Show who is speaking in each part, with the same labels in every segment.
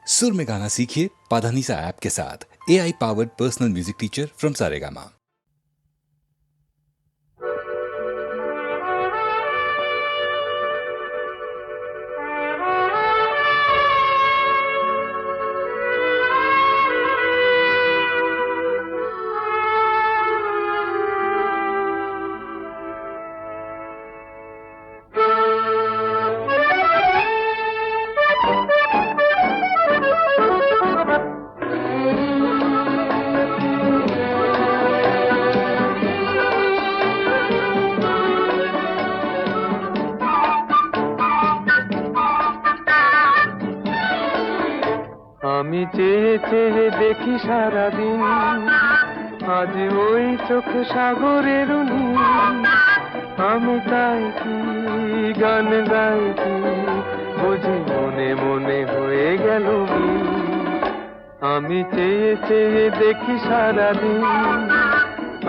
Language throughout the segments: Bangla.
Speaker 1: सुर में गाना सीखिए पाधानीसा ऐप के साथ। AI powered personal music teacher from Saregama.
Speaker 2: আমি চেয়ে চেয়ে দেখি সারাদিন, আজ ওই চোখ সাগরের নীল। আমি তাই কি গান গাই কি বুঝি মনে মনে হয়ে গেল মিল। আমি চেয়ে চেয়ে দেখি সারাদিন,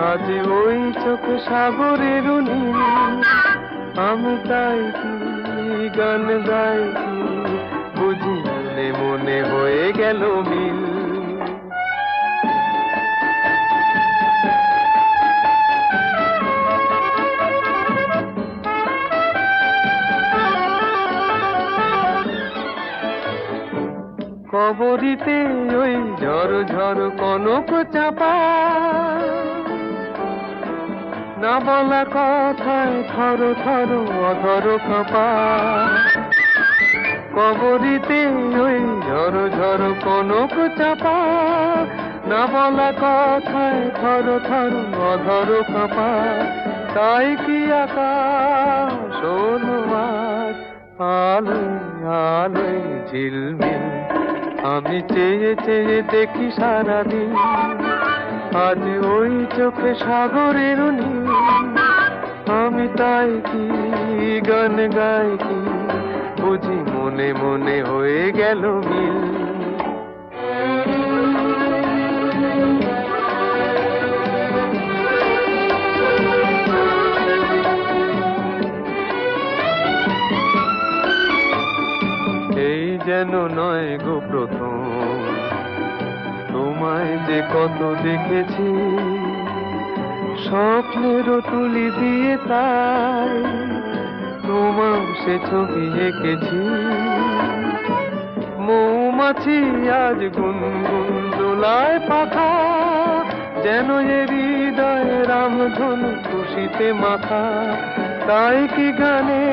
Speaker 2: আজ ওই চোখ সাগরের নীল। আমি তাই কি গান গাই কি বুঝি মনে মনে হয়ে গেল মিল। কবরিতে ওই ঝড় ঝড় কনক চাপা, না বলা কথায় থর থর অধর কাঁপা। কবরিতে ওই ঝড় ঝড় কনক চাপা, না বলা কথায় থর থর অধর কাঁপা। তাই কি আকাশ আজ আলোয় আলোয় ঝিলমিল। আমি চেয়ে চেয়ে দেখি সারাদিন, আজ ওই চোখে সাগরের নীল। আমি তাই কি গান গাই কি বুঝি মনে মনে হয়ে গেল মিল। এই যেন নয় গো প্রথম, তোমায় যে কত দেখেছি স্বপ্নেরও তুলি দিয়ে, তাই তোমার সে ছবি এঁকেছি। মৌমাছি আজ গুনগুন দোলায় পাখা, যেন এ হৃদয় রামধনু খুশিতে মাখা। তাই কি গানে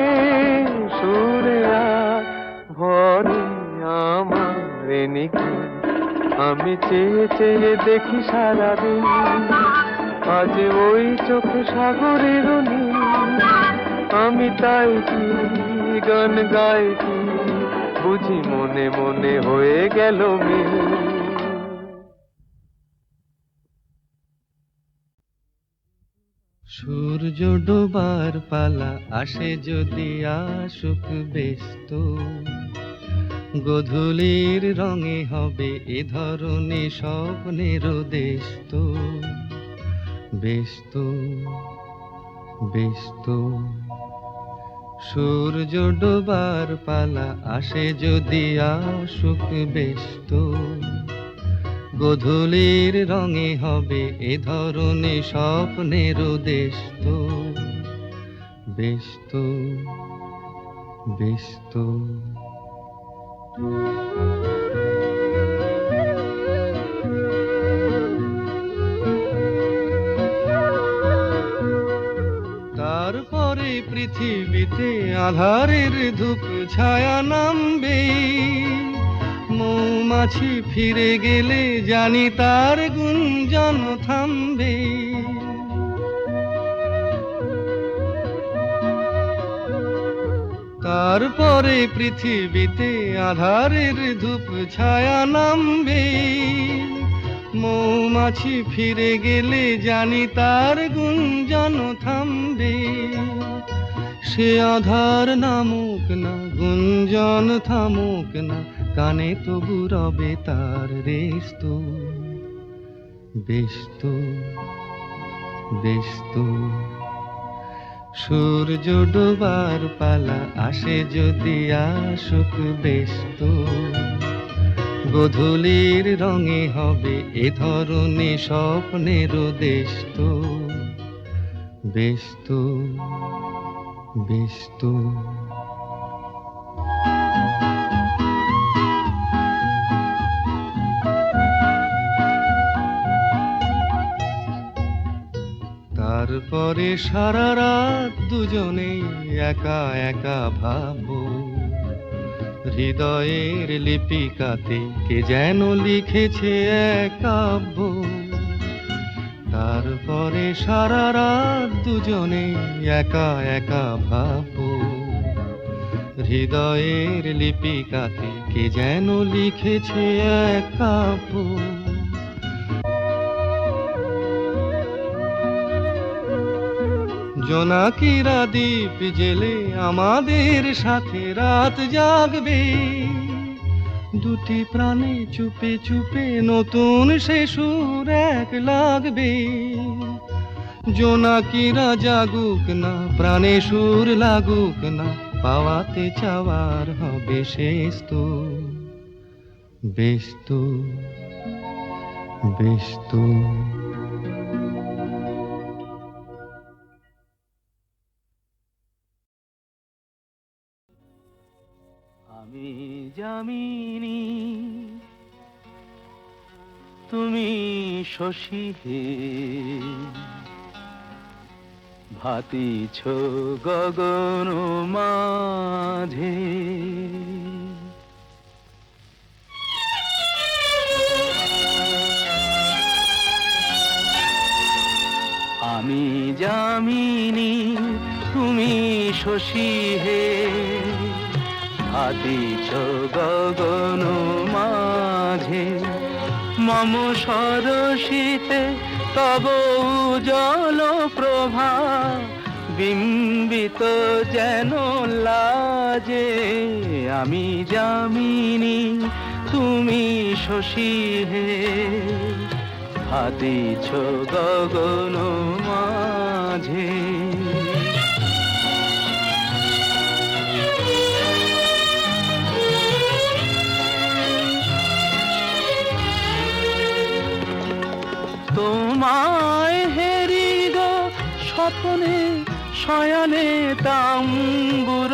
Speaker 2: সুরে আজ ভরে আমার নিকি। আমি চেয়ে চেয়ে দেখি সারাদিন, আজ ওই চোখ সাগরের নীল। আমি তাই কি গান গাই কি বুঝি মনে মনে হয়ে গেল মিল।
Speaker 3: সূর্য ডোবার পালা আসে যদি আসুক ব্যস্ত, গোধূলির রঙে হবে এ ধরনের স্বপ্নের দেশ তো। ব্যস্ত ব্যস্ত সূর্য ডোবার পালা আসে যদি আসুক ব্যস্ত, গোধূলির রঙে হবে এ ধরনের স্বপ্নের দেশ তো। ব্যস্ত ব্যস্ত তারপরে পৃথিবীতে আঁধারের ধূপ ছায়া নামবে। মৌমাছি ফিরে গেলে জানি তার গুঞ্জন থামবে। তারপরে পৃথিবীতে আঁধারের ধূপ ছায়া নামবে। মৌমাছি ফিরে গেলে জানি তার গুঞ্জন থামবে। সে আধার নামুক না, গুঞ্জন থামুক না, কানে তবু রবে তার রেশ তো। ব্যস্ত ব্যস্ত সূর্য ডোবার পালা আসে যদি আসুক ব্যস্ত, গোধূলির রঙে হবে এ ধরনে স্বপ্নের দেশ তো, বেশ তো, বেশ তো। তারপরে সারা রাত দুজনে একা একা ভাববো, হৃদয়ের লিপিকাতে কে যেন লিখেছে এক কাব্য। তারপরে সারা রাত দুজনে একা একা ভাববো, হৃদয়ের লিপিকাতে কে যেন লিখেছে এক কাব্য। জোনাকিরা দ্বীপ জেলে আমাদের সাথে রাত জাগবে, দুটি প্রাণে চুপে চুপে নতুন সে সুর এক লাগবে। জোনাকিরা জাগুক না, প্রাণে সুর লাগুক না, পাওয়াতে চাওয়ার হবে শেষ তো, বেশ তো, বেশ তো।
Speaker 4: আমি যামিনী তুমি শশী হে, ভাতিছ গগন মাঝে। আমি যামিনী তুমি শশী হে, ভাতিছ গগন মাঝে। মম সরসিতে তব উজ্জ্বল প্রভা, বিম্বিত যেন লাজে। আমি যামিনী তুমি শশী হে, ভাতিছ গগন মাঝে। তোমায় হেরি গো স্বপ্নে শয়নে, তাম্বুর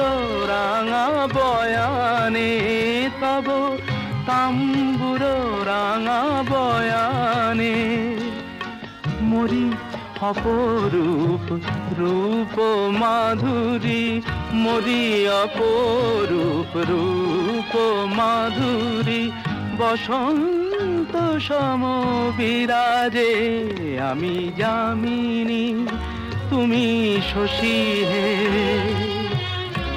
Speaker 4: রাঙা বয়ানে তব তাম্বুর রাঙা বয়ানে। মরি অপরূপ রূপ মাধুরী, মরি অপরূপ রূপ মাধুরী। বসন্ত সম বিরাজে, আমি যামিনী তুমি শশী হে,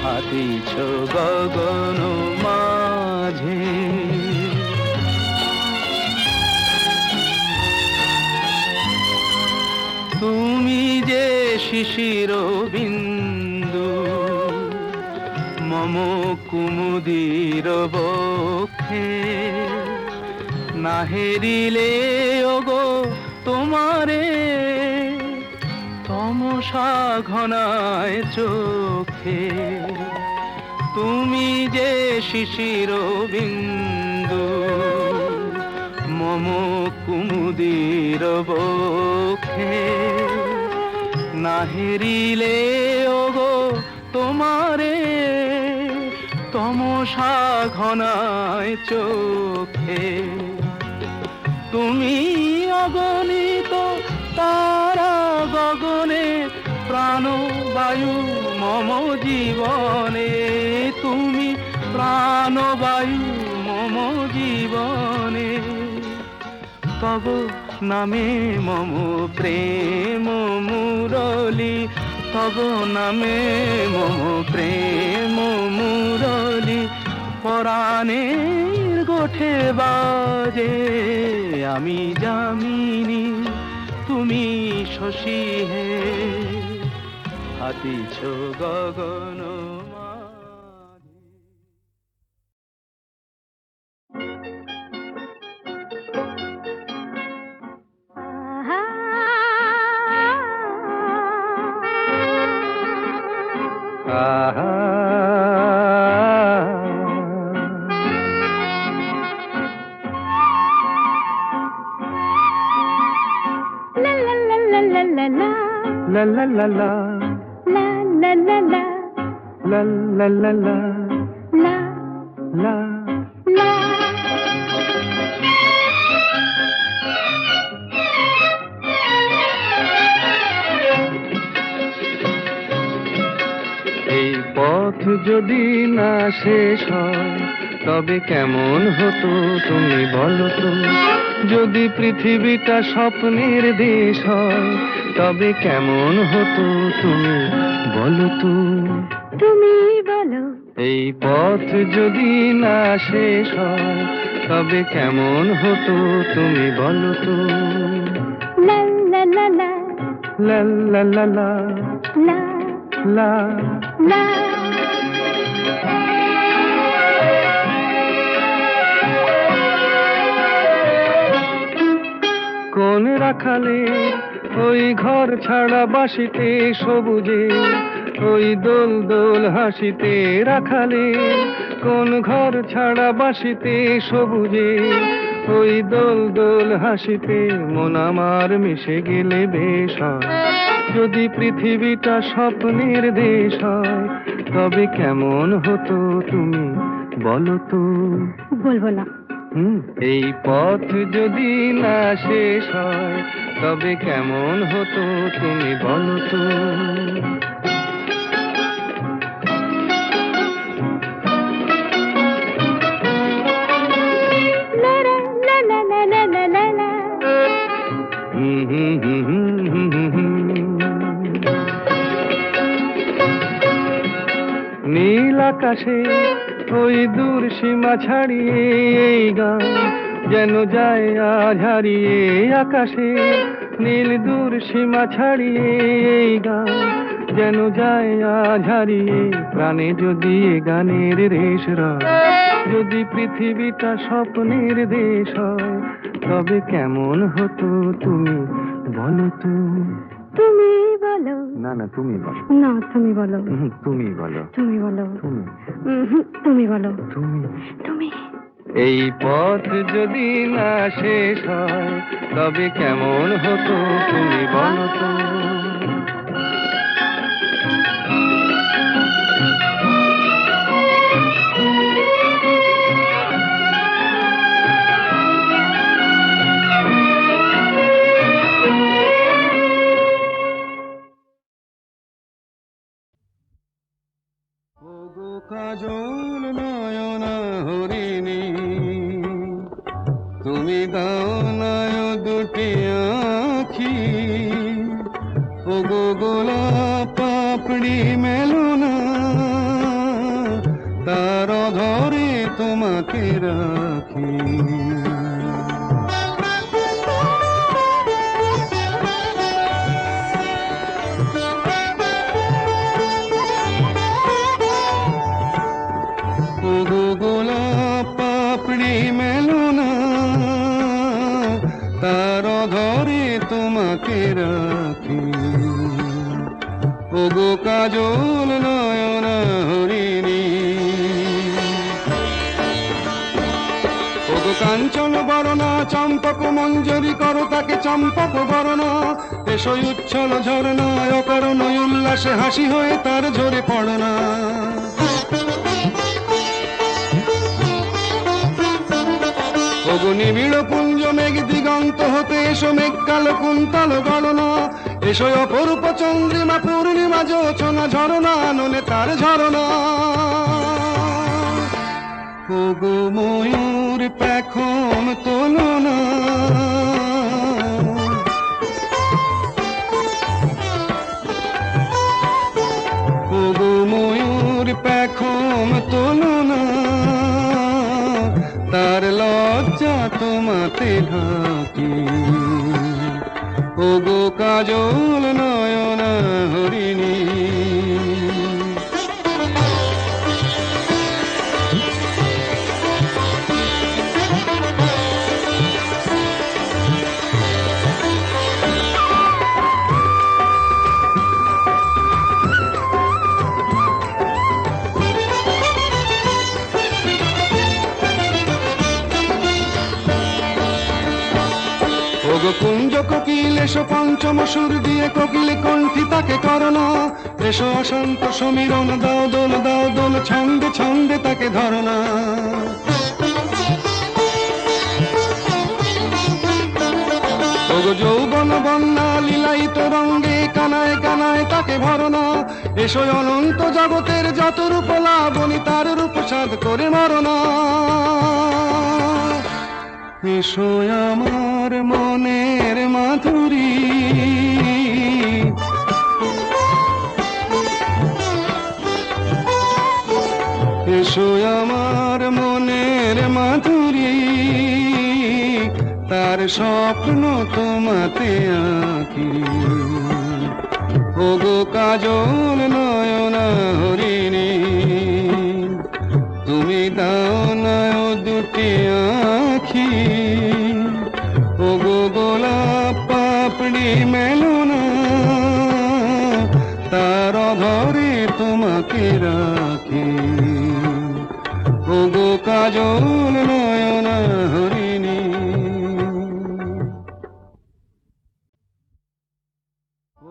Speaker 4: ভাতিছ গগন মাঝে। তুমি যে শিশির বিন্দু মম কুমুদির বক্ষে, না হেরিলে ওগো তোমারে তমসা ঘনায় চোখে। তুমি যে শিশির বিন্দু মম কুমুদির বক্ষে, না হেরিলে ওগো তোমারে তমসা ঘনায় চোখে। তুমি অগণিত তারা গগনে, প্রাণবায়ু মম জীবনে। তুমি প্রাণবায়ু মম জীবনে। তব নামে মম প্রেম মুরলী, তব নামে মম প্রেম মুরলী। পরাণের গোঠে বাজে, আমি যামিনী তুমি শশী হে, ভাতিছ গগন মাঝে। লা লা লা লা
Speaker 5: La la la la
Speaker 4: লা লা লা লা
Speaker 5: la
Speaker 4: লা
Speaker 5: la.
Speaker 4: এই পথ যদি না শেষ হয় তবে কেমন হতো তুমি বলো তো, যদি পৃথিবীটা স্বপ্নের দেশ হয় তবে কেমন হতো তুমি বলো তো।
Speaker 5: তুমি বলো
Speaker 4: এই পথ যদি না শেষ হয় তবে কেমন হতো তুমি বলো তো।
Speaker 5: la la la la
Speaker 4: লা লা লা লা
Speaker 5: la
Speaker 4: লা
Speaker 5: la.
Speaker 4: কোন রাখালে ওই ঘর ছাড়া বাসিতে সবুজে, ওই দোল দোল হাসিতে রাখালে কোন ঘর ছাড়া বাসিতে সবুজে, ওই দোল দোল হাসিতে মন আমার মিশে গেলে বেশ হয়। যদি পৃথিবীটা স্বপ্নের দেশ হয় তবে কেমন হতো তুমি বলো তো।
Speaker 5: বলবো না।
Speaker 4: এই পথ যদি না শেষ হয় তবে কেমন হতো তুমি বলো তো।
Speaker 5: La la la la la la la la la.
Speaker 4: নীল আকাশে ওই দূর সীমা ছাড়িয়ে এই গান যেন যায় আজ হারিয়ে। আকাশে নীল দূর সীমা ছাড়িয়ে এই গান যেন যায় আজ হারিয়ে। প্রাণে যদি এ গানের রেশ রয়, যদি পৃথিবীটা স্বপ্নের দেশ হয় তবে কেমন হতো তুমি বলো তো।
Speaker 5: তুমি বলো
Speaker 4: না না তুমি বলো।
Speaker 5: না, তুমি বলো
Speaker 4: তুমি বলো।
Speaker 5: তুমি বলো
Speaker 4: তুমি
Speaker 5: তুমি বলো
Speaker 4: তুমি
Speaker 5: তুমি.
Speaker 4: এই পথ যদি না শেষ হয় তবে কেমন হতো তুমি বলো তো। ওগো কাজল নয়না হরিণী, তুমি দাও নয় দুটি আখি। ওগো গোলাপ পাপড়ি মেলো না, তার ধরে তোমাকে রাখি। ওগো গোলাপ পাপড়ি মেলো না, তার ধরে তোমাকে রাখি। ওগো কাজল নয়না হরিণী, ওগো কাঞ্চন বরণা চম্পক মঞ্জরি করো তাকে চম্পক বরণা। এসই উচ্ছল ঝরনা অকারণ উল্লাসে হাসি হয়ে তার ঝরে পড়না। ওগো নিবিড় পুঞ্জ মেঘ দিগন্ত হতে এসো মেঘ কালো কুন্তল গণনা। এসো অপরূপ চন্দ্রিমা পূর্ণিমা যোচনা ঝরনা নলে তার ঝরনা। ওগো ময়ূর পেখম তোলো না, ওগো ময়ূর পেখম তোলো না, তার লজ্জা তোমাতে ঢাকি। ওগো কাজল নয়না হরিণী,
Speaker 3: ওগো কুঞ্জ কোকিল এসো পঞ্চম সুর দিয়ে কোকিল কণ্ঠী তাকে করোনা, এসো অশান্ত সমীরণ দাও দোল ছন্দে ছন্দে তাকে ধরনা। ওগো যৌবন বন্যা লীলায়িত রঙ্গে কানায় কানায় তাকে ভরনা, এসো অনন্ত জগতের যত রূপ লাবণী তার রূপ সাধ করে মরনা। এসো আমার মনের মাধুরী, এসো আমার মনের মাধুরী, তার স্বপ্ন তোমাতে আঁকি। ওগো কাজল নয়না হরিণী, তুমি দাও নয় দুটি আঁখি। ওগো গোলাপ পাপড়ি মেলো না, তার ধরে তোমাকে রাখি। ওগো কাজল নয়না হরিণী,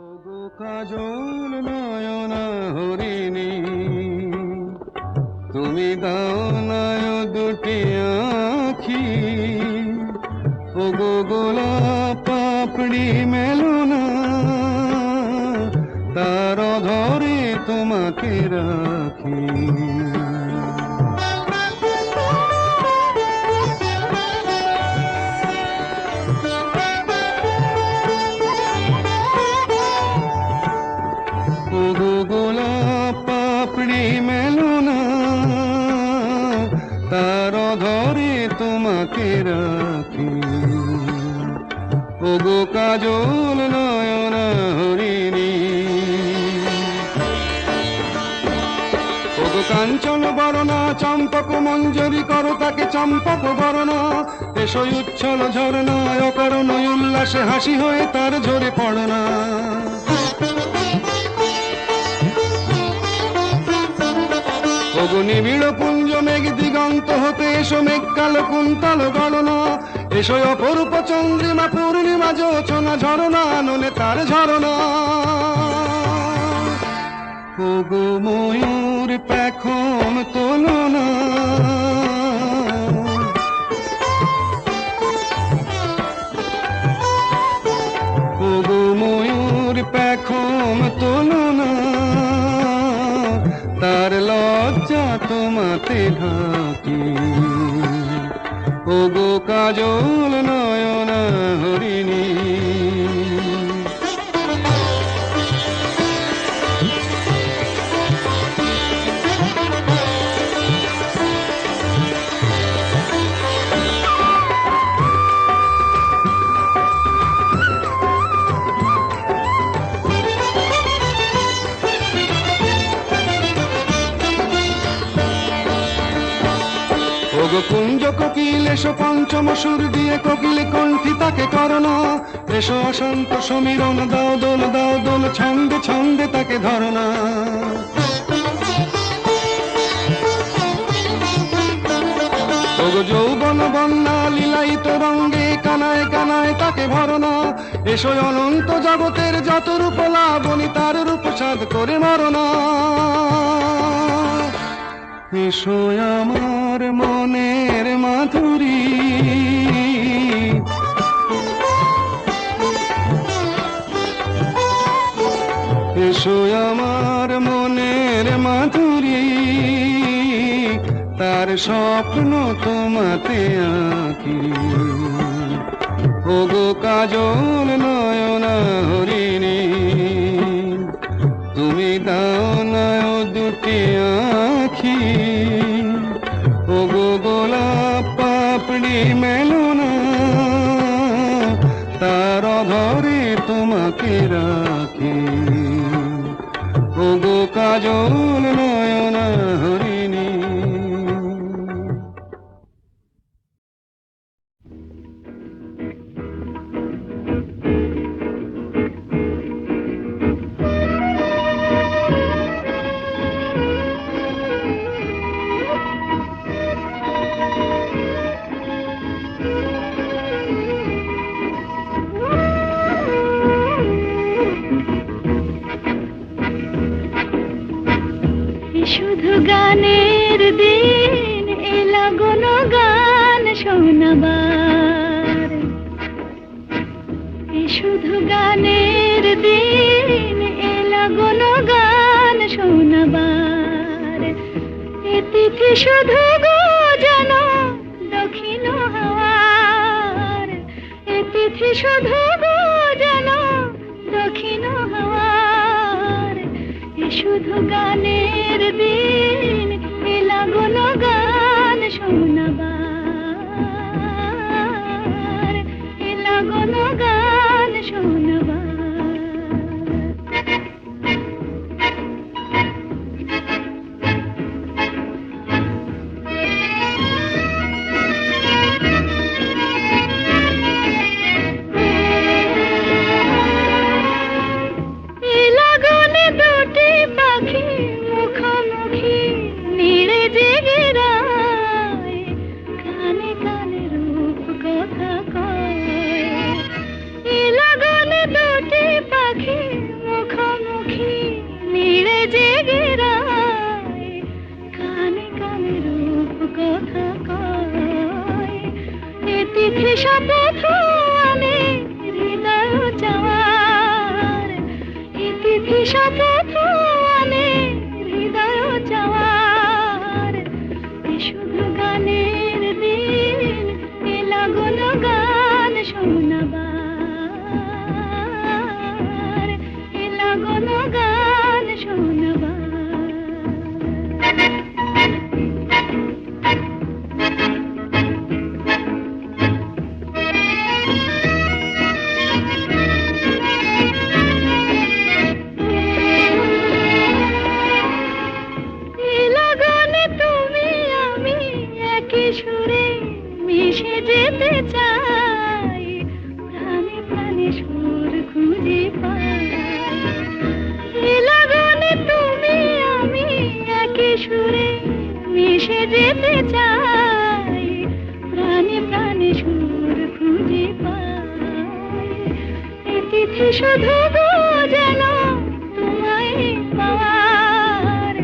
Speaker 3: ওগো কাজল নয়না হরিণী, তুমি দাও নয় দুটি আঁখি। ওগো গোলাপ পাপড়ি মেলো না, তার ধরে তোমাকে রাখি। ওগো গোলাপ পাপড়ি মেলো না, তার ধরে তোমাকে রাখি। ওগো কাজল নয়না হরিণী, ওগো কাঞ্চন বরণা চম্পক মঞ্জরি করো তাকে চম্পক বরণা। এসো উচ্ছল ঝরনা অকারণ উল্লাসে হাসি হয়ে তার ঝরে পড়না। ওগো নিবিড় পুঞ্জ মেঘ দিগন্ত হতে এসো মেঘ কালো কুন্তল গণনা। এসো অপরূপ চন্দ্রিমা পূর্ণিমা যোচনা ঝরনা নলে তার ঝরনা। ওগো ময়ূর পেখম তোলো না, ওগো ময়ূর পেখম তোলো না, তার লজ্জা তোমাতে ঢাকি। ওগো কাজল নয়না হরিণী, ওগো কুঞ্জ কোকিল এসো পঞ্চম সুর দিয়ে কোকিল কণ্ঠী তাকে করোনা, এসো অশান্ত সমীরণ দাও দোল ছন্দে ছন্দে তাকে ধরনা। ওগো যৌবন বন্যা লীলায়িত রঙ্গে কানায় কানায় তাকে ভরনা, এসো অনন্ত জগতের যত রূপ লাবণী তার রূপ সাধ করে মরনা। এসো আমার মনের মাধুরী, এসো আমার মনের মাধুরী, তার স্বপ্ন তোমাতে আঁকি। ওগো কাজল নয়না হরিণী, তুমি দাও নয় দুটি আঁখি। ওগো গোলাপ পাপড়ি মেলো না, তার ধরে তোমাকে রাখি। ওগো কাজল নয়না হরিণী,
Speaker 5: গানের দিন এলা গুন গান শোনাবার, এ শুধু গানের দিন এলা গুন গান শোনাবার। এ তিথি শুধু গো যেন দক্ষিণ হাওয়ার, এ তিথি শুধু গো যেন দক্ষিণ হাওয়ার। এ শুধু গানের দিন এলা গুন গান শোনাবার, এলা গুন গান শোনাবার। শপথ আনে হৃদয় চাওয়ার, এ তিথি শপথ আনে হৃদয় চাওয়ার। এ শুধু গানের দিন এলা গুন গান শোনাবার, এলা গুন গান শোনাবার। সুরে মিশে যেতে চাই, প্রাণে প্রাণে সুর খুঁজে পাই। এ লগনে তুমি আমি একই সুরে মিশে যেতে চাই, প্রাণে প্রাণে সুর খুঁজে পাই। এ তিথি শুধু গো যেন তোমায় পাওয়ার,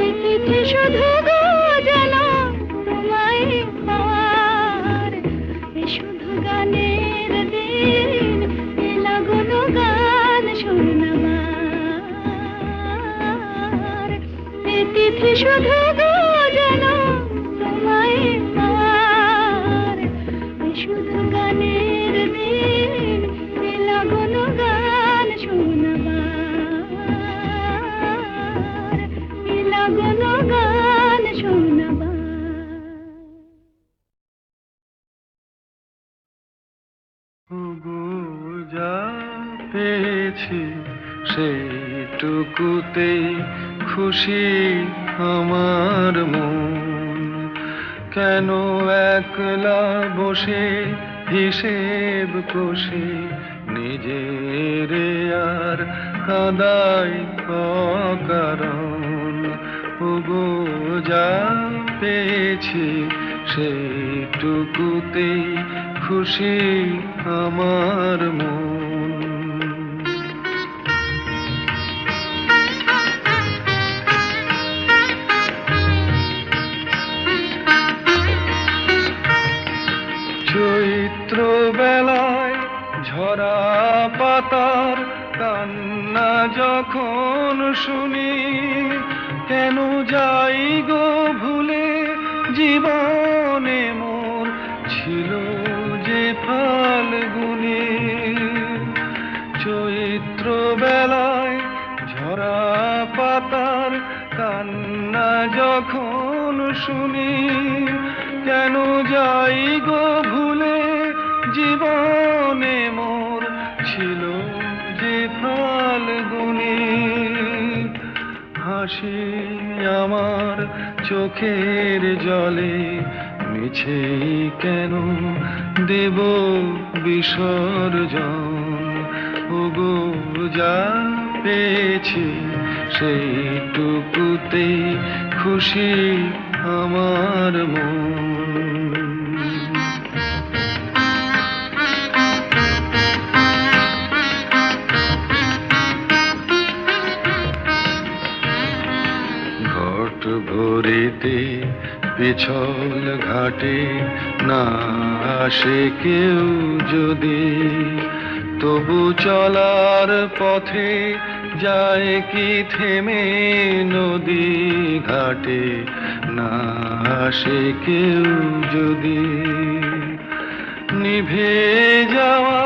Speaker 5: এ তিথি শুধু গো যেন পাওয়ার। এ শুধু গানের দিন এলা গুন গান শোনাবার, এ তিথি শুধু গো যেন তোমায় পাওয়ার। এ শুধু গানের দিন এলা গুন গান শোনাবার, এলা গুন গান শোনাবার।
Speaker 4: যা পেয়েছি সেইটুকুতেই খুশি আমার মন, কেন একলা বসে হিসেব কষে নিজের আর কাঁদাই অকারণ। ওগো যা পেয়েছি সেইটুকুতেই খুশি আমার মন। চৈত্র বেলায় ঝরা পাতার কান্না যখন শুনি, কেন যাই গো ভুলে জীবনে মোর ছিল যে ফাল্গুনে। চৈত্র বেলায় ঝরা পাতার কান্না যখন শুনি, কেন যাই গো ভুলে জীবনে মোর ছিল যে ফাল্গুনে। হাসি আমার চোখের জলে মিছে কেন দেব বিসর্জন। ওগো যা পেয়েছি সেইটুকুতে খুশি আমার মন। ঘট ভরে
Speaker 3: পিছল ঘাটে না আসে কেউ যদি, তবু চলার পথে যায় কি থেমে নদী ঘাটে না আসে কেউ যদি। নিভে যাওয়া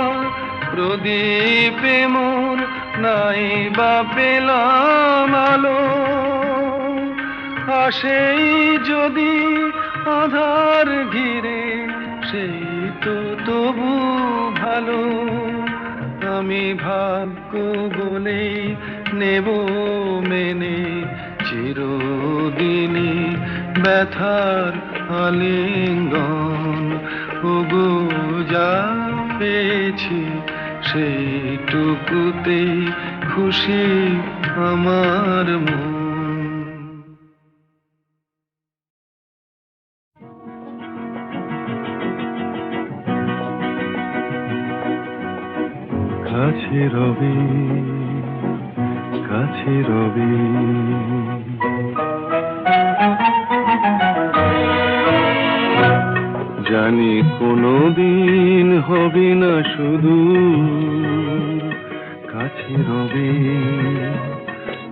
Speaker 3: প্রদীপে মোর নাই বা পেলাম আলো, আসেই যদি আধার ঘিরে সেই তো তবু ভালো। আমি ভাগ্য বলেই নেব মেনে চিরদিনই ব্যথার আলিঙ্গন। ওগো যা পেয়েছি সেইটুকুতেই খুশি আমার মন।
Speaker 4: কাছে রবি, কাছে রবি, জানি কোনোদিন হবে না শুধু। কাছে রবি,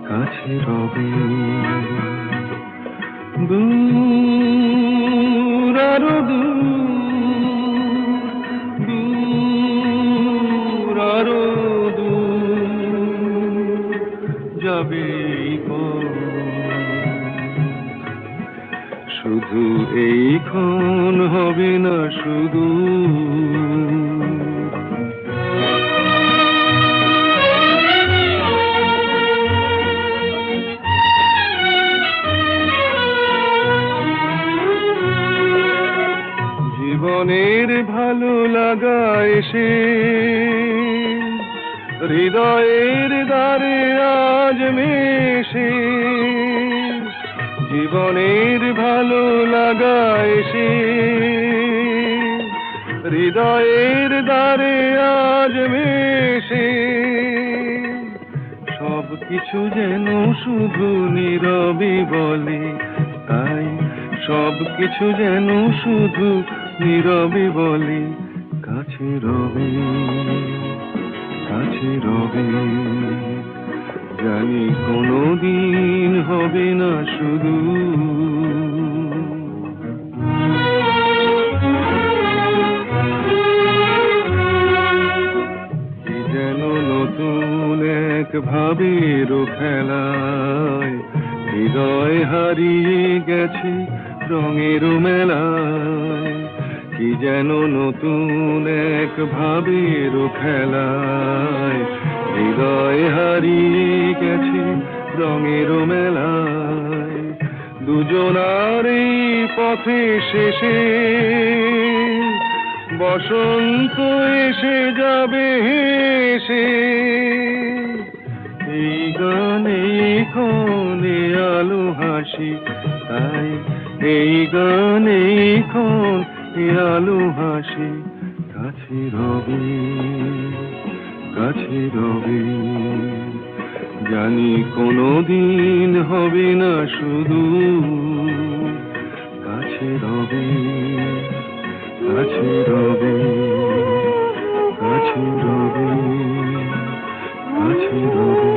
Speaker 4: কাছে রবি, দূর আরো দূর আরো দূর যাবে শুধু এইক্ষণ হবে না শুধু। জীবনের ভালো লাগা এসে হৃদয়ের দ্বারে আজ মেশে, জীবনের ভালো লাগা এসে হৃদয়ের দ্বারে আজ মেশে। সব কিছু যেন শুধু নীরবে বলে, তাই সব কিছু যেন শুধু নীরবে বলে। কাছে রবি, কাছে রবি, জানি কোনোদিন হবে না শুধু। কি যেন নতুন এক ভাবের খেলায় হৃদয় হারিয়ে গেছে রঙের মেলায়। কি যেন নতুন এক ভাবের খেলায় হৃদয় হারিয়ে গেছে রঙের মেলায়। দুজনার এই পথে শেষে বসন্ত এসে যাবে হেসে। এই গানে ক্ষণে আলো হাসি, তাই এই গানে ক্ষণে আলো হাসি। কাছে রবি, কাছে রবি, জানি কোনোদিন হবে না শুধু। কাছে রবি, কাছে রবি, কাছে রবি, কাছে রবি।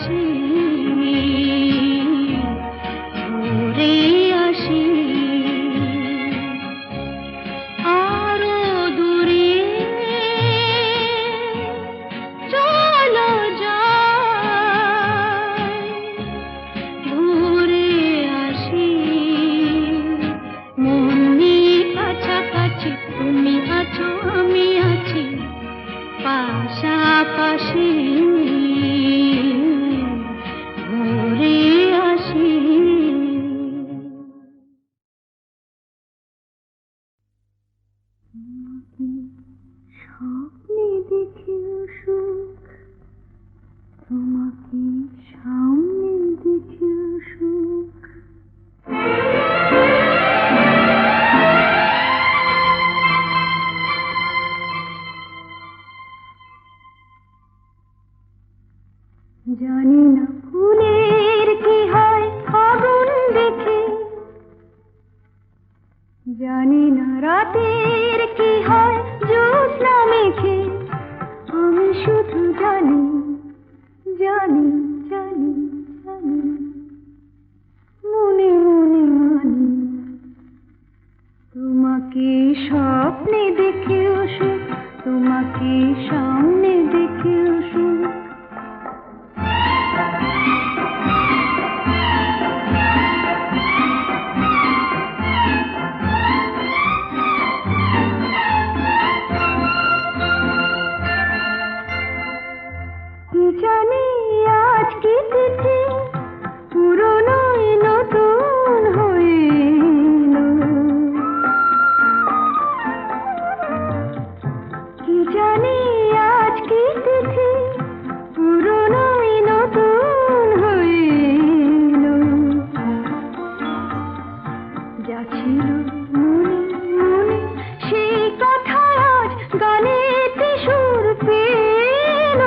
Speaker 5: আসি, ঘুরে আসি, আরো দূরে চলো যাই, ঘুরে আসি, মন নিয়ে কাছাকাছি, তুমি আছো আমি আছি পাশাপাশি, ঘুরে আসি। স্বপ্নে দেখেও সুখ, তোমাকে সামনে দেখেও সুখ, জানি না ফুলের কি হয় আগুন দেখে, জানি না রাতের কি হয় জ্যোৎস্না মেখে, আমি শুধু জানি জানি জানি জানি, মনে মনে মানি, তোমাকে স্বপ্নে দেখেও সুখ, তোমাকে সামনে দেখেও সুখ। কি জানি আজ কি তিথি, পুরনো নতুন হয়ে এলো, কি জানি আজ কি তিথি, পুরনো নতুন হয়ে এলো, যা ছিল মনে মনে সেই কথা আজ গানেতে সুর পেল,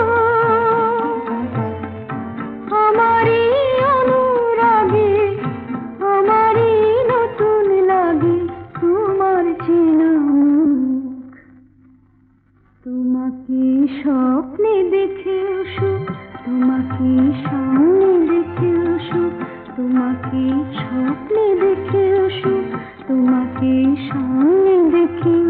Speaker 5: আমারই অনুরাগে আমারই নতুন লাগে তোমার চেনা মুখ, তোমাকে স্বপ্নে দেখেও সুখ, তোমাকে সামনে দেখেও সুখ, তোমাকে স্বপ্নে দেখেও সুখ, তোমাকে সামনে দেখেও